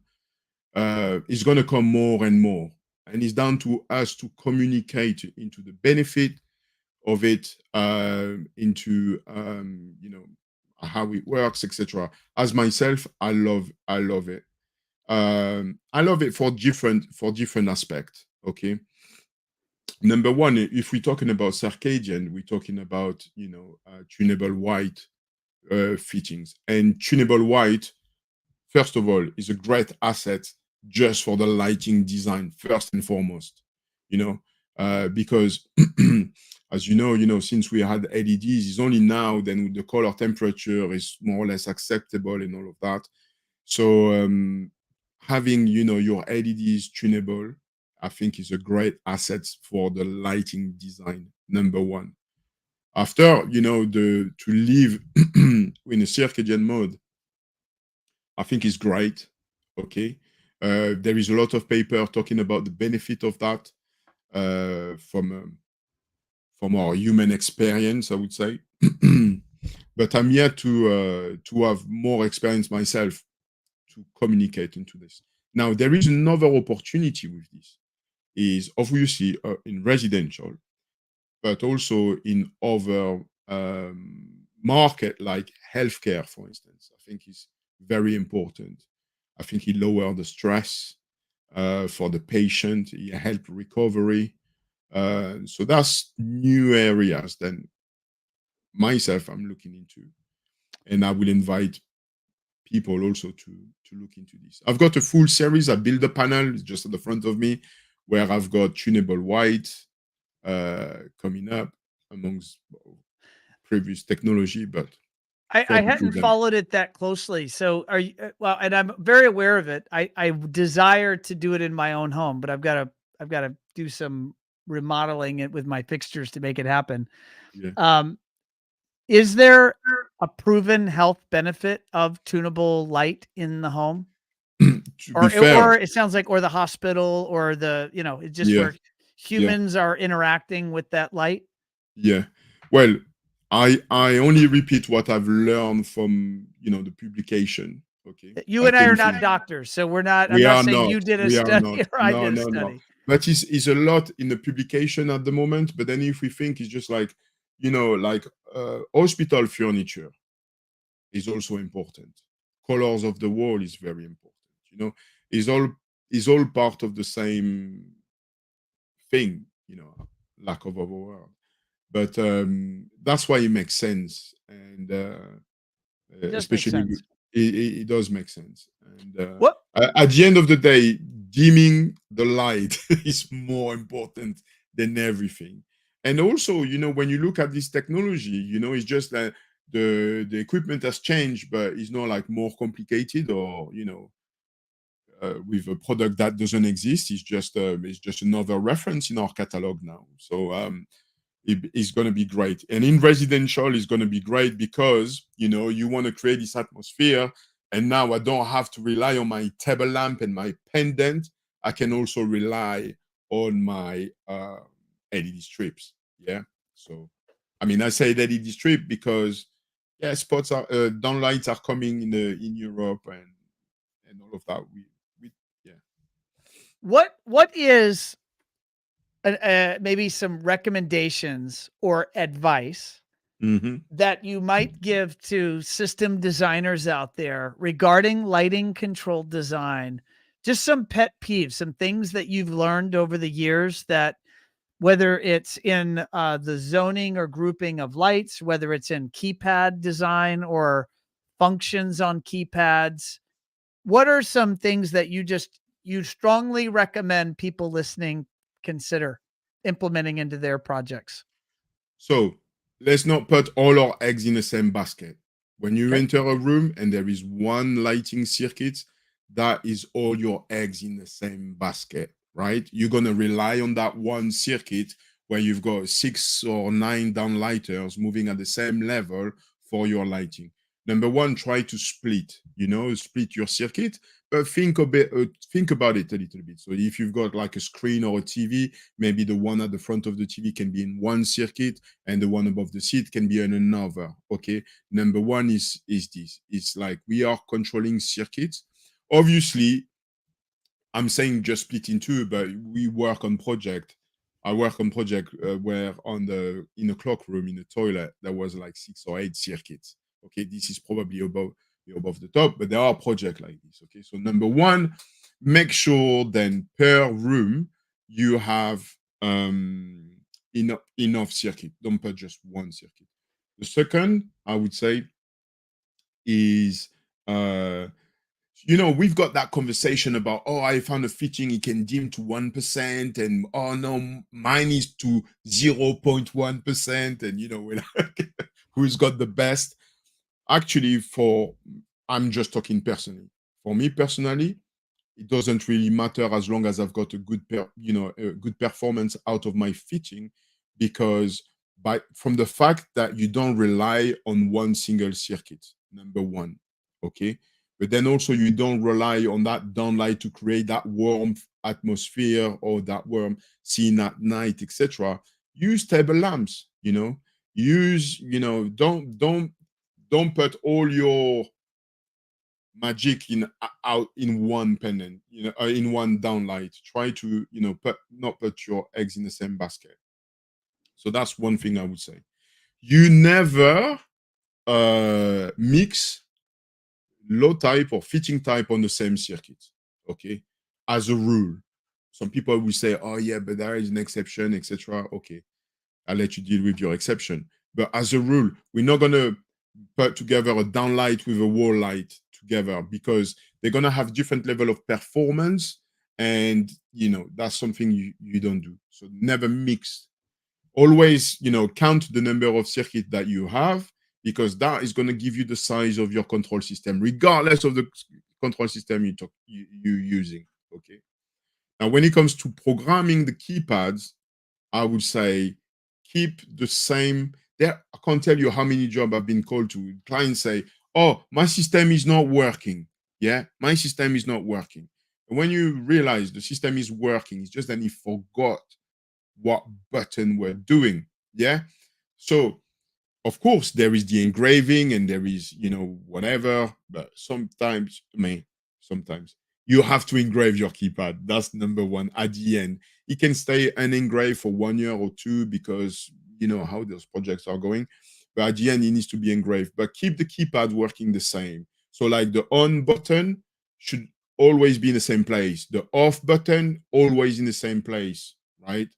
It's going to come more and more, and it's down to us to communicate into the benefit of it, into how it works, etc. As myself, I love it. I love it for different aspects. Okay, number one, if we're talking about circadian, we're talking about tunable white fittings, and tunable white, first of all, is a great asset just for the lighting design, first and foremost. Because as since we had LEDs, it's only now then the color temperature is more or less acceptable and all of that. So having your LEDs tunable, I think, is a great asset for the lighting design. Number one. After to live in a circadian mode, I think is great. Okay, there is a lot of paper talking about the benefit of that from our human experience, I would say. But I'm here to have more experience myself to communicate into this. Now, there is another opportunity with this, is obviously in residential, but also in other market like healthcare, for instance. I think is very important. I think it lower the stress for the patient. It help recovery. So that's new areas that myself I'm looking into, and I will invite people also to look into this. I've got a full series. I build a panel just at the front of me where I've got tunable white coming up amongst previous technology, but I hadn't followed it that closely. So are you, well, and I'm very aware of it. I desire to do it in my own home, but I've got to do some remodeling it with my fixtures to make it happen. Yeah. Is there a proven health benefit of tunable light in the home? To be fair, Or it sounds like, or the hospital, or it's just yeah, where humans are interacting with that light. yeah. Well, I only repeat what I've learned from the publication. Okay, You that and I came are from. not doctors, so we're not. I'm We not are saying not. you did a We are study not. or I No, did a no, no. study. But it's a lot in the publication at the moment. But then if we think it's just like, like hospital furniture is also important. Colors of the wall is very important. Is all part of the same thing. Lack of other word. But that's why it makes sense, and It does make especially sense. it does make sense. And What at the end of the day, dimming the light is more important than everything. And also, when you look at this technology, it's just that the equipment has changed, but it's not like more complicated, or with a product that doesn't exist. It's just another reference in our catalog now. So it's going to be great. And in residential, it's going to be great because you want to create this atmosphere. And now I don't have to rely on my table lamp and my pendant. I can also rely on my LED strips. Yeah. So, I mean, I say LED strip because spots are downlights are coming in Europe, and all of that. We yeah. what is maybe some recommendations or advice Hmm. that you might give to system designers out there regarding lighting control design? Just some pet peeves, some things that you've learned over the years, that whether it's in the zoning or grouping of lights, whether it's in keypad design or functions on keypads, what are some things that you strongly recommend people listening consider implementing into their projects? So let's not put all our eggs in the same basket. When you Okay. enter a room and there is one lighting circuit, that is all your eggs in the same basket, right? You're going to rely on that one circuit where you've got 6 or 9 downlighters moving at the same level for your lighting. Number one, try to split your circuit, but think about it a little bit. So if you've got like a screen or a TV, maybe the one at the front of the TV can be in one circuit and the one above the seat can be in another. Okay. Number one is this. It's like we are controlling circuits. Obviously, I'm saying just split in two, but we work on project. I work on project where in a clock room in the toilet there was like 6 or 8 circuits. Okay, this is probably above the top, but there are projects like this. Okay, so number one, make sure then per room you have enough circuit. Don't put just one circuit. The second, I would say, is uh, we've got that conversation about, oh, I found a fitting, it can dim to 1%, and oh no, mine is to 0.1%, and we're like, who's got the best? Actually, I'm just talking personally. For me personally, it doesn't really matter as long as I've got a good performance out of my fitting, because from the fact that you don't rely on one single circuit, number one, okay, but then also you don't rely on that downlight to create that warm atmosphere or that warm scene at night, etc. Use table lamps. Don't put all your magic out in one pennant, in one downlight. Try to not put your eggs in the same basket. So that's one thing I would say. You never mix low type or fitting type on the same circuit. Okay, as a rule. Some people will say, oh yeah, but there is an exception, etc. Okay, I'll let you deal with your exception. But as a rule, we're not going to put together a downlight with a wall light together, because they're going to have different level of performance. And, that's something you don't do. So never mix. Always, count the number of circuits that you have, because that is going to give you the size of your control system, regardless of the control system you're using. Okay. Now, when it comes to programming the keypads, I would say keep the same. There, I can't tell you how many jobs I've been called to. Clients say, "Oh, my system is not working." Yeah, my system is not working. And when you realize the system is working, it's just that he forgot what button we're doing. Yeah. So of course there is the engraving and there is whatever, but sometimes you have to engrave your keypad. That's number one. At the end, it can stay unengraved for 1 year or two, because how those projects are going, but at the end it needs to be engraved. But keep the keypad working the same. So like the on button should always be in the same place, the off button always in the same place, right?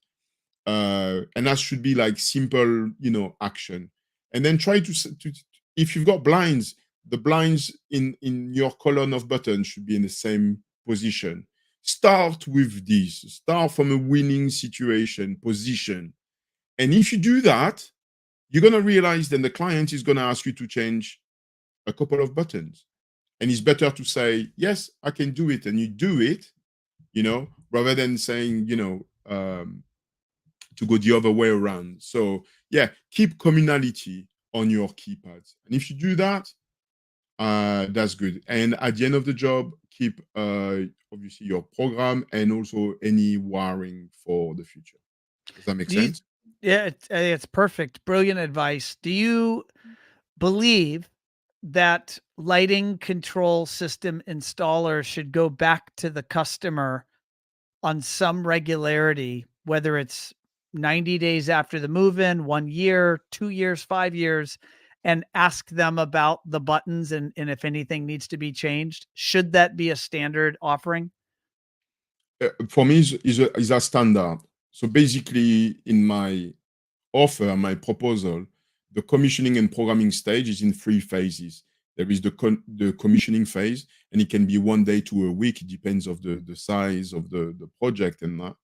And that should be like simple action. And then try to if you've got blinds, the blinds in your column of buttons should be in the same position. Start with this. Start from a winning situation position. And if you do that, you're going to realize then the client is going to ask you to change a couple of buttons. And it's better to say, yes, I can do it, and you do it, rather than saying, to go the other way around. So yeah, keep communality on your keypads. And if you do that, that's good. And at the end of the job, keep obviously your program and also any wiring for the future. Does that make Do you sense? Yeah, it's perfect. Brilliant advice. Do you believe that lighting control system installers should go back to the customer on some regularity whether it's 90 days after the move-in, 1 year, 2 years, 5 years, and ask them about the buttons and if anything needs to be changed? Should that be a standard offering? For me, is a standard. So basically, in my offer, my proposal, the commissioning and programming stage is in 3 phases. There is the commissioning phase, and it can be 1 day to a week. It depends of the size of the project and that.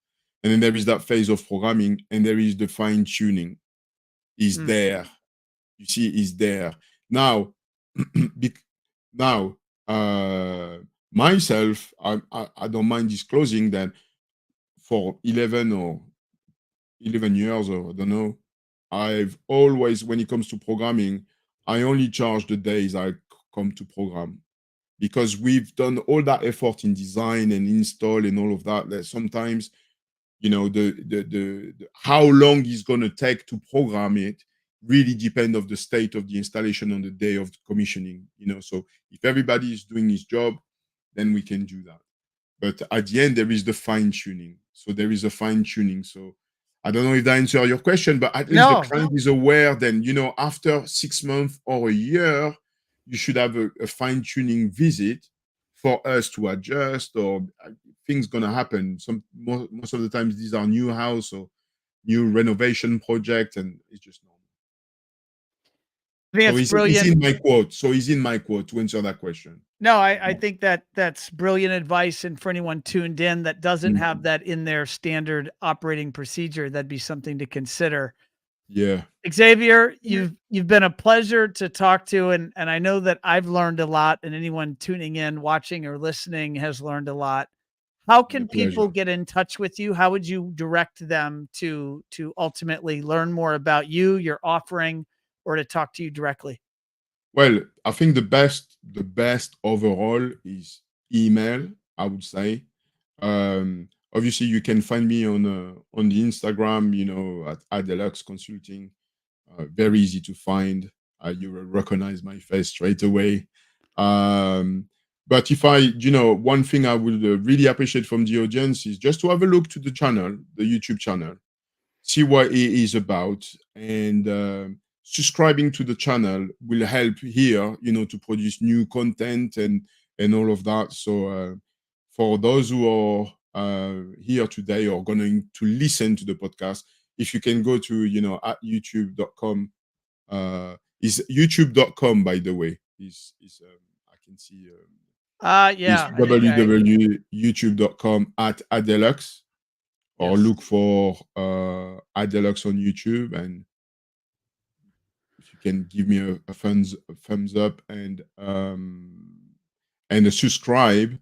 And then there is that phase of programming, and there is the fine tuning. Is there? You see, is there now? Now, myself, I don't mind disclosing that for 11 years, or I don't know, I've always, when it comes to programming, I only charge the days I come to program, because we've done all that effort in design and install and all of that. That sometimes, the how long it's going to take to program it really depend of the state of the installation on the day of commissioning. So if everybody is doing his job, then we can do that. But at the end, there is the fine tuning. So there is a fine tuning. So I don't know if that answers your question, but at least the client is aware. Then, after 6 months or a year, you should have a fine tuning visit for us to adjust, or things gonna happen. Most of the times, these are new house or new renovation project, and it's just normal. I think it's brilliant. He's in my quote. So he's in my quote to answer that question. No, I think that's brilliant advice. And for anyone tuned in that doesn't have that in their standard operating procedure, that'd be something to consider. Yeah. Xavier, you've been a pleasure to talk to, and I know that I've learned a lot, and anyone tuning in, watching, or listening has learned a lot. How can people get in touch with you? How would you direct them to ultimately learn more about you, your offering, or to talk to you directly? Well, I think the best overall is email, I would say. Obviously, you can find me on the Instagram, at Adelux Consulting. Very easy to find. You will recognize my face straight away. But if one thing I would really appreciate from the audience is just to have a look to the channel, the YouTube channel, see what it is about, and subscribing to the channel will help here, to produce new content and all of that. So for those who are here today or going to listen to the podcast, if you can go to, at youtube.com, is youtube.com, by the way, is I can see, yeah, is www.youtube.com at Adelux, or look for Adelux on YouTube, and if you can give me a thumbs up and a subscribe,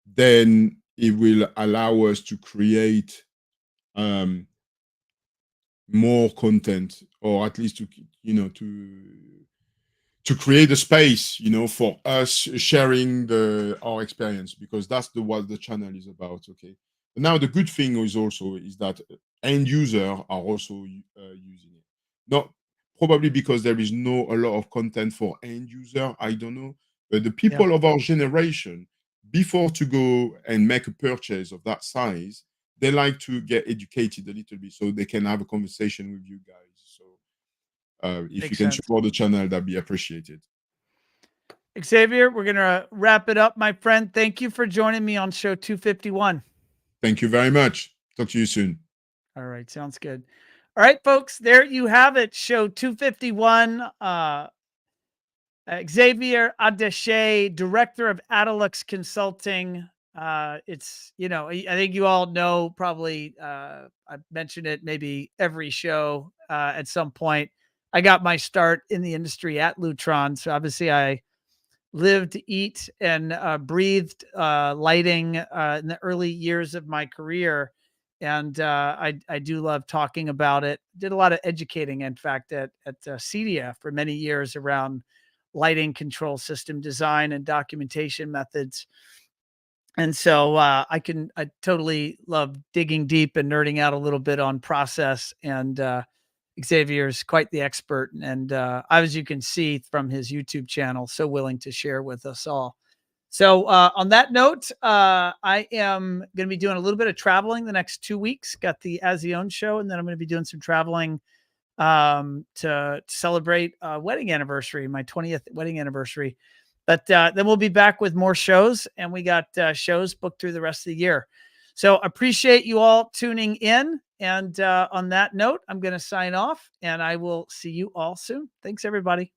then it will allow us to create more content, or at least to create a space, for us sharing our experience, because that's what the channel is about. Okay. Now the good thing is that end user are also using it. Not probably because there is a lot of content for end user, I don't know, but the people of our generation, before to go and make a purchase of that size, they like to get educated a little bit so they can have a conversation with you guys. So if you can support the channel, that'd be appreciated. Xavier, we're going to wrap it up, my friend. Thank you for joining me on show 251. Thank you very much. Talk to you soon. All right. Sounds good. All right, folks, there you have it. Show 251. Xavier Adechy, director of Adelux Consulting. It's, I think you all know, probably, I've mentioned it maybe every show at some point. I got my start in the industry at Lutron. So obviously I lived, eat, and breathed lighting in the early years of my career. And I do love talking about it. Did a lot of educating, in fact, at CDF for many years around lighting control system design and documentation methods. And so I totally love digging deep and nerding out a little bit on process. And Xavier's quite the expert. And as you can see from his YouTube channel, so willing to share with us all. So on that note, I am going to be doing a little bit of traveling the next 2 weeks. Got the As the Own show, and then I'm going to be doing some traveling to celebrate wedding anniversary, my 20th wedding anniversary. But then we'll be back with more shows, and we got shows booked through the rest of the year. So appreciate you all tuning in. And on that note, I'm going to sign off, and I will see you all soon. Thanks, everybody.